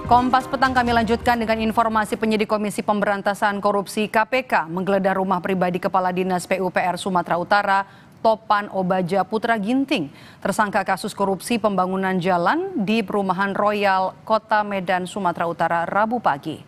Kompas Petang kami lanjutkan dengan informasi penyidik Komisi Pemberantasan Korupsi KPK menggeledah rumah pribadi Kepala Dinas PUPR Sumatera Utara, Topan Obaja Putra Ginting, tersangka kasus korupsi pembangunan jalan di Perumahan Royal, Kota Medan, Sumatera Utara, Rabu pagi.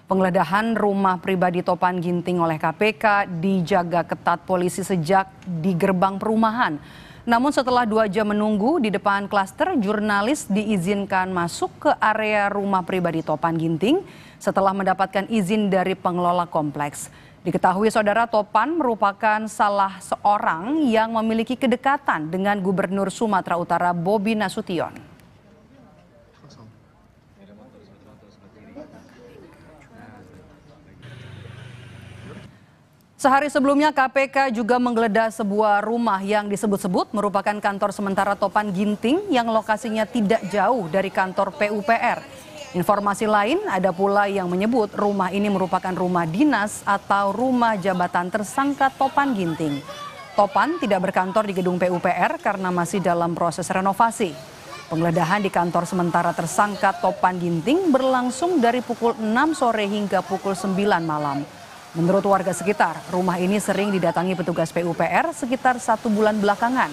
Penggeledahan rumah pribadi Topan Ginting oleh KPK dijaga ketat polisi sejak di gerbang perumahan. Namun setelah 2 jam menunggu di depan klaster, jurnalis diizinkan masuk ke area rumah pribadi Topan Ginting setelah mendapatkan izin dari pengelola kompleks. Diketahui saudara, Topan merupakan salah seorang yang memiliki kedekatan dengan Gubernur Sumatera Utara Bobi Nasution. Sehari sebelumnya KPK juga menggeledah sebuah rumah yang disebut-sebut merupakan kantor sementara Topan Ginting yang lokasinya tidak jauh dari kantor PUPR. Informasi lain ada pula yang menyebut rumah ini merupakan rumah dinas atau rumah jabatan tersangka Topan Ginting. Topan tidak berkantor di gedung PUPR karena masih dalam proses renovasi. Penggeledahan di kantor sementara tersangka Topan Ginting berlangsung dari pukul 6 sore hingga pukul 9 malam. Menurut warga sekitar, rumah ini sering didatangi petugas PUPR sekitar 1 bulan belakangan.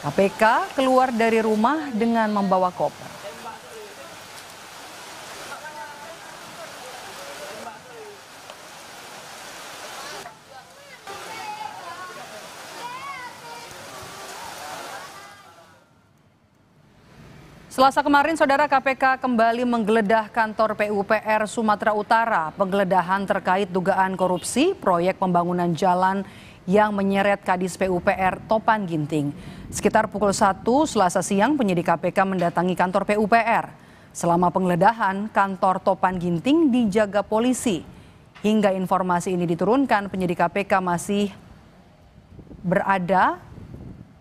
KPK keluar dari rumah dengan membawa koper. Selasa kemarin, saudara, KPK kembali menggeledah kantor PUPR Sumatera Utara. Penggeledahan terkait dugaan korupsi proyek pembangunan jalan yang menyeret Kadis PUPR Topan Ginting. Sekitar pukul 1 Selasa siang, penyidik KPK mendatangi kantor PUPR. Selama penggeledahan, kantor Topan Ginting dijaga polisi. Hingga informasi ini diturunkan, penyidik KPK masih berada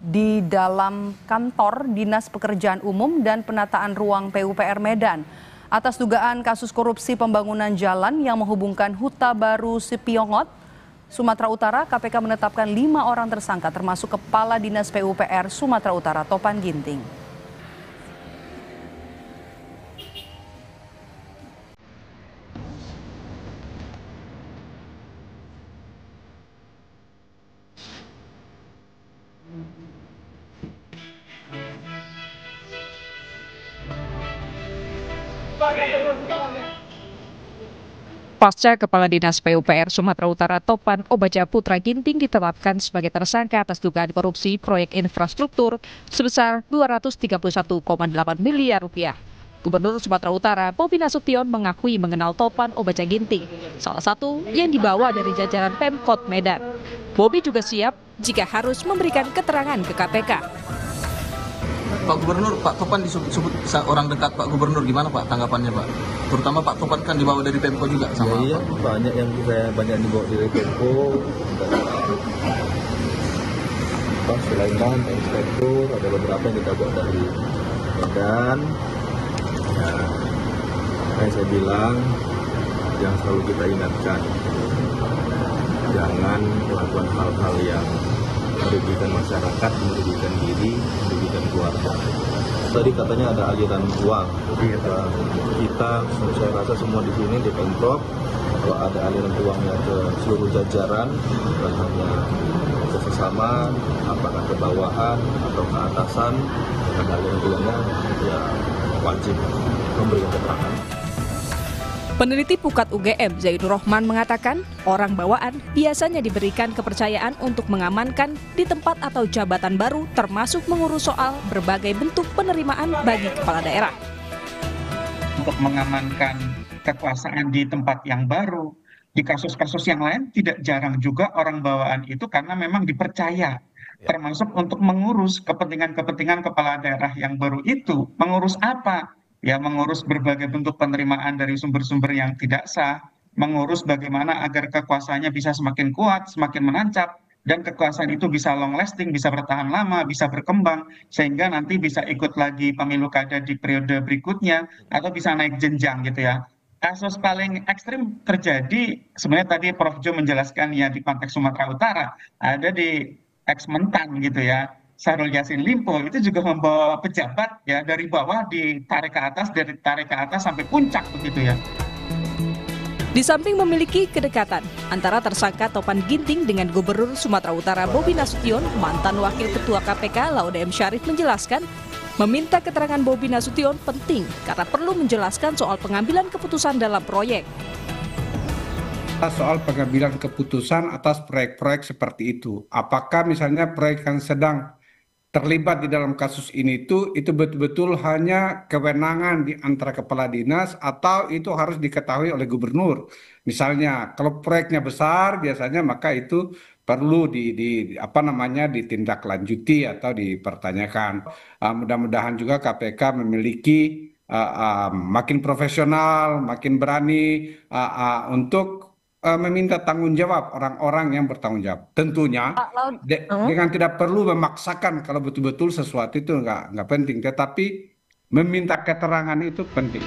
di dalam kantor Dinas Pekerjaan Umum dan Penataan Ruang PUPR Medan atas dugaan kasus korupsi pembangunan jalan yang menghubungkan Huta Baru Sipiongot, Sumatera Utara. KPK menetapkan 5 orang tersangka termasuk Kepala Dinas PUPR Sumatera Utara Topan Ginting. Pasca Kepala Dinas PUPR Sumatera Utara Topan Obaja Putra Ginting ditetapkan sebagai tersangka atas dugaan korupsi proyek infrastruktur sebesar Rp231,8 miliar. Gubernur Sumatera Utara Bobi Nasution mengakui mengenal Topan Obaja Ginting, salah satu yang dibawa dari jajaran Pemkot Medan. Bobi juga siap jika harus memberikan keterangan ke KPK. Pak Gubernur, Pak Topan disebut orang dekat Pak Gubernur, gimana Pak tanggapannya Pak? Terutama Pak Topan kan dibawa dari Pemko juga sama iya, banyak yang dibawa dari Pemko, Pak Sulaiman, Inspektur, ada beberapa yang kita bawa dari Medan. Nah, saya bilang yang selalu kita ingatkan, jangan melakukan hal-hal yang merugikan masyarakat, merugikan diri, merugikan keluarga. Tadi katanya ada aliran uang. Kita, saya rasa semua di sini di Pemprov, kalau ada aliran uangnya ke seluruh jajaran, bukan hanya ke sesama, apakah ke bawahan atau ke atasan, ada aliran uangnya, ya wajib memberikan keterangan. Peneliti Pukat UGM Zaidur Rohman mengatakan orang bawaan biasanya diberikan kepercayaan untuk mengamankan di tempat atau jabatan baru, termasuk mengurus soal berbagai bentuk penerimaan bagi kepala daerah. Untuk mengamankan kekuasaan di tempat yang baru, di kasus-kasus yang lain tidak jarang juga orang bawaan itu karena memang dipercaya, termasuk untuk mengurus kepentingan-kepentingan kepala daerah yang baru itu. Mengurus apa? Ya, mengurus berbagai bentuk penerimaan dari sumber-sumber yang tidak sah, mengurus bagaimana agar kekuasaannya bisa semakin kuat, semakin menancap, dan kekuasaan itu bisa long lasting, bisa bertahan lama, bisa berkembang, sehingga nanti bisa ikut lagi pemilu kada di periode berikutnya, atau bisa naik jenjang gitu ya. Kasus paling ekstrim terjadi, sebenarnya tadi Prof. Jo menjelaskan ya di konteks Sumatera Utara, ada di ex-Mentan gitu ya. Syahrul Yassin Limpo itu juga membawa pejabat ya dari bawah ditarik ke atas, dari tarik ke atas sampai puncak begitu ya. Di samping memiliki kedekatan antara tersangka Topan Ginting dengan Gubernur Sumatera Utara Bobi Nasution, mantan Wakil Ketua KPK Laude M. Syarif menjelaskan, meminta keterangan Bobi Nasution penting karena perlu menjelaskan soal pengambilan keputusan dalam proyek. Soal pengambilan keputusan atas proyek-proyek seperti itu. Apakah misalnya proyek yang sedang terlibat di dalam kasus ini itu betul-betul hanya kewenangan di antara kepala dinas atau itu harus diketahui oleh gubernur. Misalnya kalau proyeknya besar biasanya maka itu perlu ditindaklanjuti atau dipertanyakan. Mudah-mudahan juga KPK memiliki makin profesional, makin berani untuk meminta tanggung jawab orang-orang yang bertanggung jawab. Tentunya dengan tidak perlu memaksakan kalau betul-betul sesuatu itu nggak penting, tetapi meminta keterangan itu penting.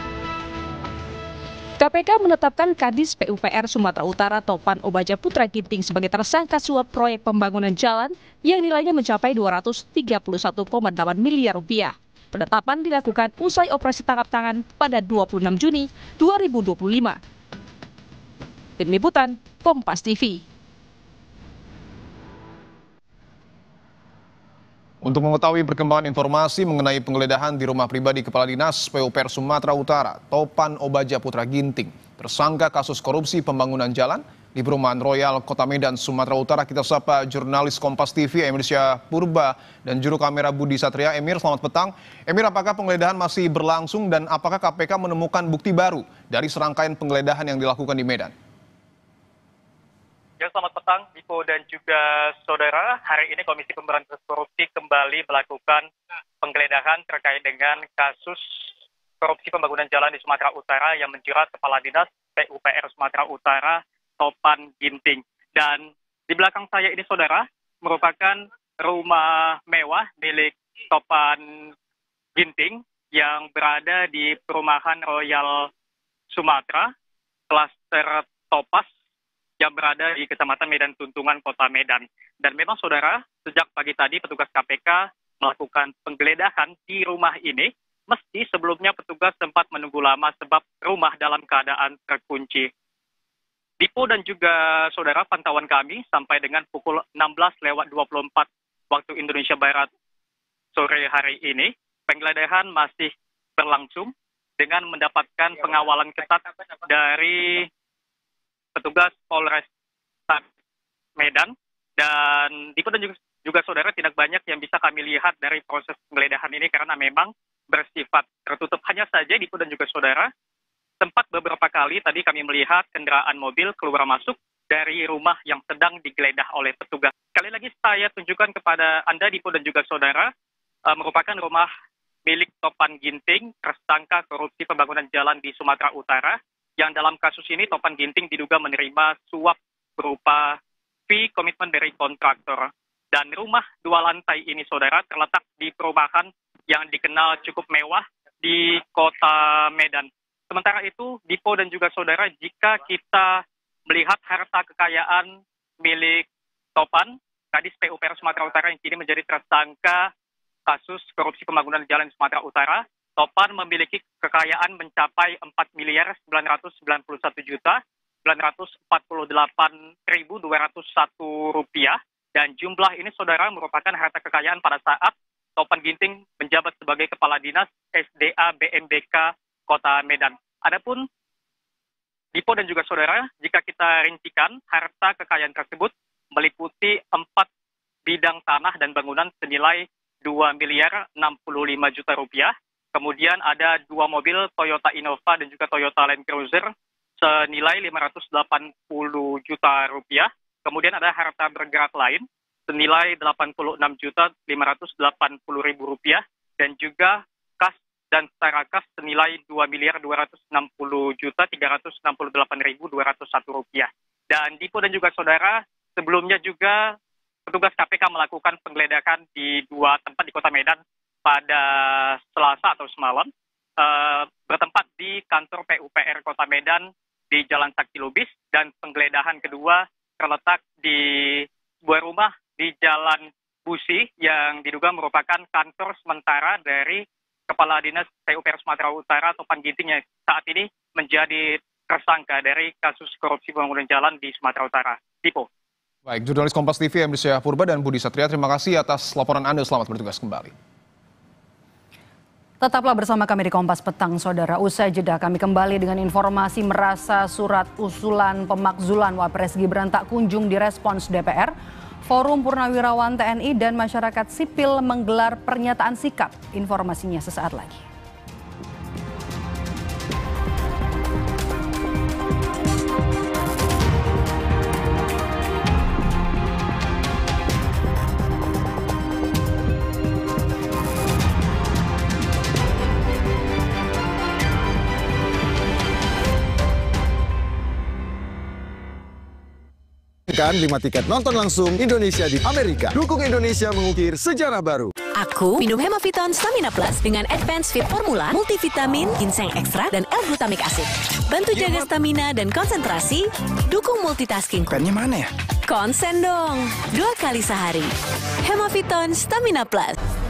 KPK menetapkan Kadis PUPR Sumatera Utara Topan Obaja Putra Ginting sebagai tersangka suap proyek pembangunan jalan yang nilainya mencapai 231,8 miliar rupiah. Penetapan dilakukan usai operasi tangkap tangan pada 26 Juni 2025. Tim Liputan, Kompas TV. Untuk mengetahui perkembangan informasi mengenai penggeledahan di rumah pribadi Kepala Dinas PUPR Sumatera Utara, Topan Obaja Putra Ginting, tersangka kasus korupsi pembangunan jalan di Perumahan Royal Kota Medan, Sumatera Utara, kita sapa jurnalis Kompas TV Emir Syah Purba dan juru kamera Budi Satria. Emir, selamat petang. Emir, apakah penggeledahan masih berlangsung dan apakah KPK menemukan bukti baru dari serangkaian penggeledahan yang dilakukan di Medan? Ya, selamat petang, Dipo dan juga saudara. Hari ini Komisi Pemberantasan Korupsi kembali melakukan penggeledahan terkait dengan kasus korupsi pembangunan jalan di Sumatera Utara yang menjerat Kepala Dinas PUPR Sumatera Utara Topan Ginting. Dan di belakang saya ini, saudara, merupakan rumah mewah milik Topan Ginting yang berada di Perumahan Royal Sumatera, klaster Topas, yang berada di Kecamatan Medan Tuntungan, Kota Medan. Dan memang, saudara, sejak pagi tadi petugas KPK melakukan penggeledahan di rumah ini, meski sebelumnya petugas sempat menunggu lama sebab rumah dalam keadaan terkunci. Dipo dan juga saudara, pantauan kami sampai dengan pukul 16:24 waktu Indonesia Barat sore hari ini, penggeledahan masih berlangsung dengan mendapatkan pengawalan ketat dari petugas Polres Medan. Dan Dipo dan juga saudara, tidak banyak yang bisa kami lihat dari proses penggeledahan ini karena memang bersifat tertutup. Hanya saja Dipo dan juga saudara, sempat beberapa kali tadi kami melihat kendaraan mobil keluar masuk dari rumah yang sedang digeledah oleh petugas. Sekali lagi saya tunjukkan kepada Anda, Dipo dan juga saudara, merupakan rumah milik Topan Ginting, tersangka korupsi pembangunan jalan di Sumatera Utara, yang dalam kasus ini Topan Ginting diduga menerima suap berupa fee komitmen dari kontraktor. Dan rumah 2 lantai ini, saudara, terletak di perumahan yang dikenal cukup mewah di Kota Medan. Sementara itu, Dipo dan juga saudara, jika kita melihat harta kekayaan milik Topan, Kadis PUPR Sumatera Utara yang kini menjadi tersangka kasus korupsi pembangunan jalan Sumatera Utara, Topan memiliki kekayaan mencapai 4.991.948.201 rupiah, dan jumlah ini, saudara, merupakan harta kekayaan pada saat Topan Ginting menjabat sebagai Kepala Dinas SDA BMBK Kota Medan. Adapun Dipo dan juga saudara, jika kita rincikan, harta kekayaan tersebut meliputi 4 bidang tanah dan bangunan senilai 2.065 juta rupiah. Kemudian ada 2 mobil Toyota Innova dan juga Toyota Land Cruiser senilai 580 juta rupiah. Kemudian ada harta bergerak lain senilai 86.580.000 rupiah dan juga kas dan setara kas senilai 2.260.368.201 rupiah. Dan Dipo dan juga saudara, sebelumnya juga petugas KPK melakukan penggeledahan di 2 tempat di Kota Medan pada Selasa atau semalam, bertempat di kantor PUPR Kota Medan di Jalan Sakti Lubis, dan penggeledahan kedua terletak di sebuah rumah di Jalan busi yang diduga merupakan kantor sementara dari Kepala Dinas PUPR Sumatera Utara Topan Ginting yang saat ini menjadi tersangka dari kasus korupsi pembangunan jalan di Sumatera Utara. Tipo. Baik, jurnalis Kompas TV Emri Syah Purba dan Budi Satria, terima kasih atas laporan Anda. Selamat bertugas kembali. Tetaplah bersama kami di Kompas Petang, Saudara. Usai jeda kami kembali dengan informasi merasa surat usulan pemakzulan Wapres Gibran tak kunjung direspons DPR. Forum Purnawirawan TNI dan masyarakat sipil menggelar pernyataan sikap. Informasinya sesaat lagi. Kan 5 tiket nonton langsung Indonesia di Amerika. Dukung Indonesia mengukir sejarah baru. Aku minum Hemaviton Stamina Plus dengan Advanced Fit Formula, multivitamin, ginseng ekstra, dan L-glutamik acid. Bantu jaga stamina dan konsentrasi, dukung multitasking. Pennya mana ya? Konsen dong, 2 kali sehari. Hemaviton Stamina Plus.